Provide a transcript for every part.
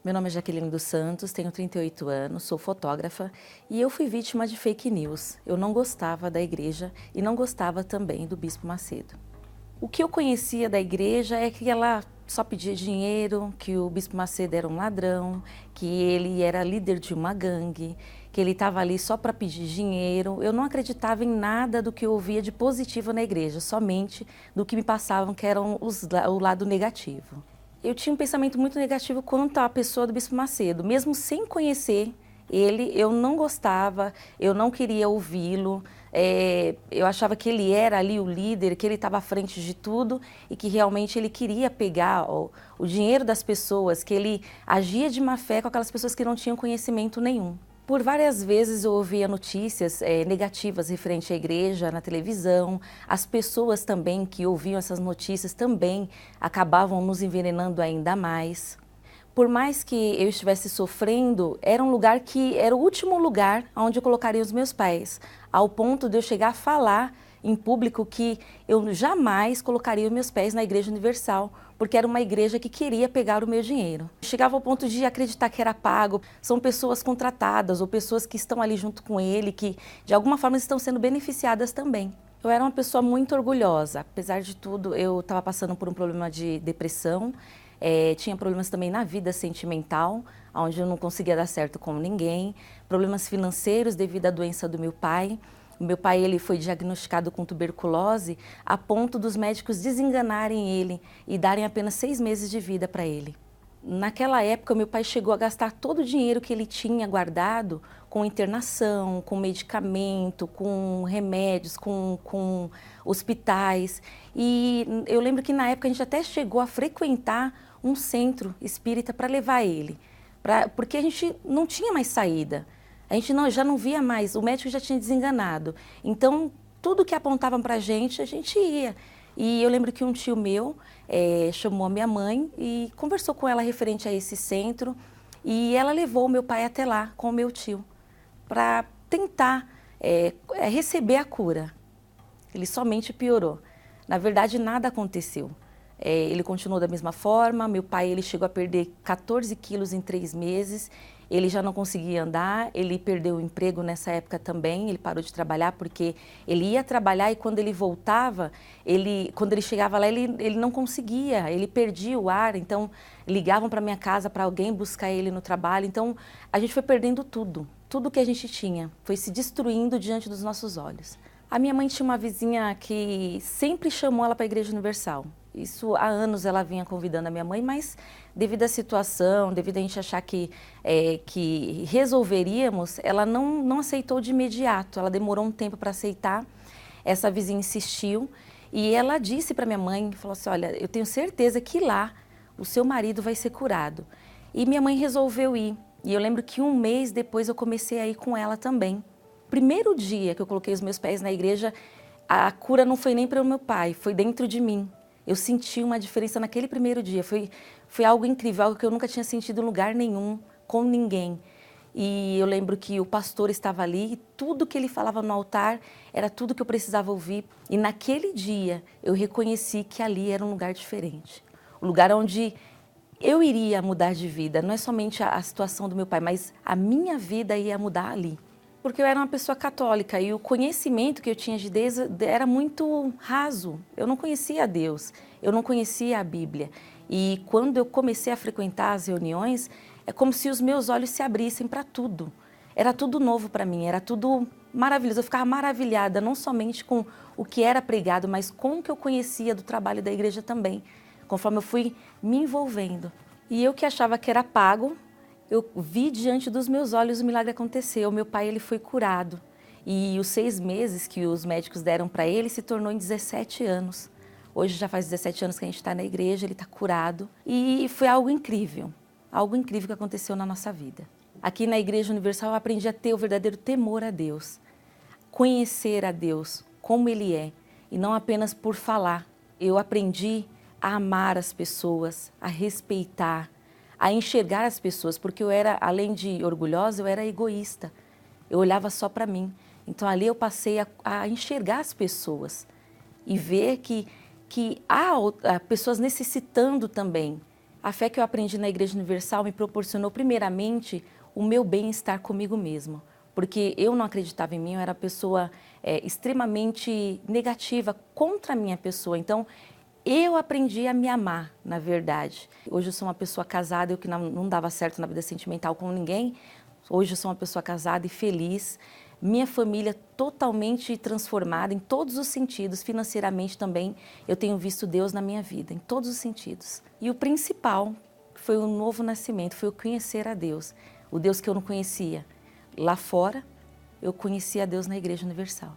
Meu nome é Jaqueline dos Santos, tenho 38 anos, sou fotógrafa e eu fui vítima de fake news. Eu não gostava da igreja e não gostava também do Bispo Macedo. O que eu conhecia da igreja é que ela só pedia dinheiro, que o Bispo Macedo era um ladrão, que ele era líder de uma gangue, que ele estava ali só para pedir dinheiro. Eu não acreditava em nada do que eu ouvia de positivo na igreja, somente do que me passavam, que eram o lado negativo. Eu tinha um pensamento muito negativo quanto à pessoa do Bispo Macedo, mesmo sem conhecer ele, eu não gostava, eu não queria ouvi-lo, eu achava que ele era ali o líder, que ele estava à frente de tudo e que realmente ele queria pegar o dinheiro das pessoas, que ele agia de má fé com aquelas pessoas que não tinham conhecimento nenhum. Por várias vezes eu ouvia notícias negativas referente à igreja na televisão, as pessoas também que ouviam essas notícias também acabavam nos envenenando ainda mais. Por mais que eu estivesse sofrendo, era um lugar que era o último lugar onde eu colocaria os meus pés, ao ponto de eu chegar a falar em público que eu jamais colocaria os meus pés na Igreja Universal, porque era uma igreja que queria pegar o meu dinheiro. Chegava ao ponto de acreditar que era pago, são pessoas contratadas ou pessoas que estão ali junto com ele, que de alguma forma estão sendo beneficiadas também. Eu era uma pessoa muito orgulhosa, apesar de tudo eu estava passando por um problema de depressão, tinha problemas também na vida sentimental, onde eu não conseguia dar certo com ninguém, problemas financeiros devido à doença do meu pai. O meu pai ele foi diagnosticado com tuberculose a ponto dos médicos desenganarem ele e darem apenas 6 meses de vida para ele. Naquela época, meu pai chegou a gastar todo o dinheiro que ele tinha guardado com internação, com medicamento, com remédios, com hospitais. E eu lembro que na época a gente até chegou a frequentar um centro espírita para levar ele, porque a gente não tinha mais saída. A gente já não via mais, o médico já tinha desenganado. Então, tudo que apontavam para a gente ia. E eu lembro que um tio meu chamou a minha mãe e conversou com ela referente a esse centro. E ela levou o meu pai até lá com o meu tio, para tentar receber a cura. Ele somente piorou. Na verdade, nada aconteceu. Ele continuou da mesma forma, meu pai ele chegou a perder 14 quilos em 3 meses, ele já não conseguia andar, ele perdeu o emprego nessa época também, ele parou de trabalhar porque ele ia trabalhar e quando ele voltava, quando ele chegava lá, ele não conseguia, ele perdia o ar, então ligavam para minha casa para alguém buscar ele no trabalho, então a gente foi perdendo tudo que a gente tinha, foi se destruindo diante dos nossos olhos. A minha mãe tinha uma vizinha que sempre chamou ela para a Igreja Universal. Isso há anos ela vinha convidando a minha mãe, mas devido à situação, devido a gente achar que resolveríamos, ela não aceitou de imediato. Ela demorou um tempo para aceitar. Essa vizinha insistiu e ela disse para minha mãe, falou assim, olha, eu tenho certeza que lá o seu marido vai ser curado. E minha mãe resolveu ir. E eu lembro que um mês depois eu comecei a ir com ela também. Primeiro dia que eu coloquei os meus pés na igreja, a cura não foi nem para o meu pai, foi dentro de mim. Eu senti uma diferença naquele primeiro dia, foi algo incrível, algo que eu nunca tinha sentido em lugar nenhum, com ninguém. E eu lembro que o pastor estava ali e tudo que ele falava no altar era tudo que eu precisava ouvir. E naquele dia eu reconheci que ali era um lugar diferente, um lugar onde eu iria mudar de vida, não é somente a situação do meu pai, mas a minha vida ia mudar ali. Porque eu era uma pessoa católica e o conhecimento que eu tinha de Deus era muito raso. Eu não conhecia Deus, eu não conhecia a Bíblia. E quando eu comecei a frequentar as reuniões, é como se os meus olhos se abrissem para tudo. Era tudo novo para mim, era tudo maravilhoso. Eu ficava maravilhada, não somente com o que era pregado, mas com o que eu conhecia do trabalho da igreja também, conforme eu fui me envolvendo. E eu que achava que era pago, eu vi diante dos meus olhos o milagre aconteceu. Meu pai ele foi curado e os 6 meses que os médicos deram para ele se tornou em 17 anos. Hoje já faz 17 anos que a gente está na igreja, ele está curado e foi algo incrível que aconteceu na nossa vida. Aqui na Igreja Universal eu aprendi a ter o verdadeiro temor a Deus, conhecer a Deus como Ele é e não apenas por falar. Eu aprendi a amar as pessoas, a respeitar, a enxergar as pessoas, porque eu era, além de orgulhosa, eu era egoísta. Eu olhava só para mim. Então ali eu passei a enxergar as pessoas e ver que há pessoas necessitando também. A fé que eu aprendi na Igreja Universal me proporcionou primeiramente o meu bem-estar comigo mesmo, porque eu não acreditava em mim, eu era pessoa extremamente negativa contra a minha pessoa. Então, eu aprendi a me amar, na verdade. Hoje eu sou uma pessoa casada, eu que não dava certo na vida sentimental com ninguém. Hoje eu sou uma pessoa casada e feliz. Minha família totalmente transformada em todos os sentidos, financeiramente também. Eu tenho visto Deus na minha vida, em todos os sentidos. E o principal foi o novo nascimento, foi o conhecer a Deus. O Deus que eu não conhecia. Lá fora, eu conheci a Deus na Igreja Universal.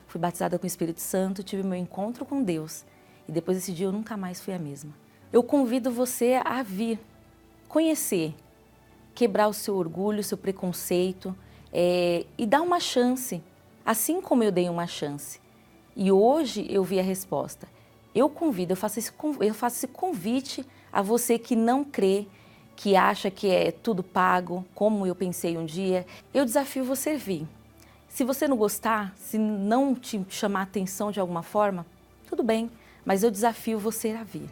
Fui batizada com o Espírito Santo, tive meu encontro com Deus. E depois desse dia eu nunca mais fui a mesma. Eu convido você a vir, conhecer, quebrar o seu orgulho, o seu preconceito e dar uma chance, assim como eu dei uma chance. E hoje eu vi a resposta. Eu convido, eu faço esse convite a você que não crê, que acha que é tudo pago, como eu pensei um dia. Eu desafio você a vir. Se você não gostar, se não te chamar a atenção de alguma forma, tudo bem. Mas eu desafio você a vir.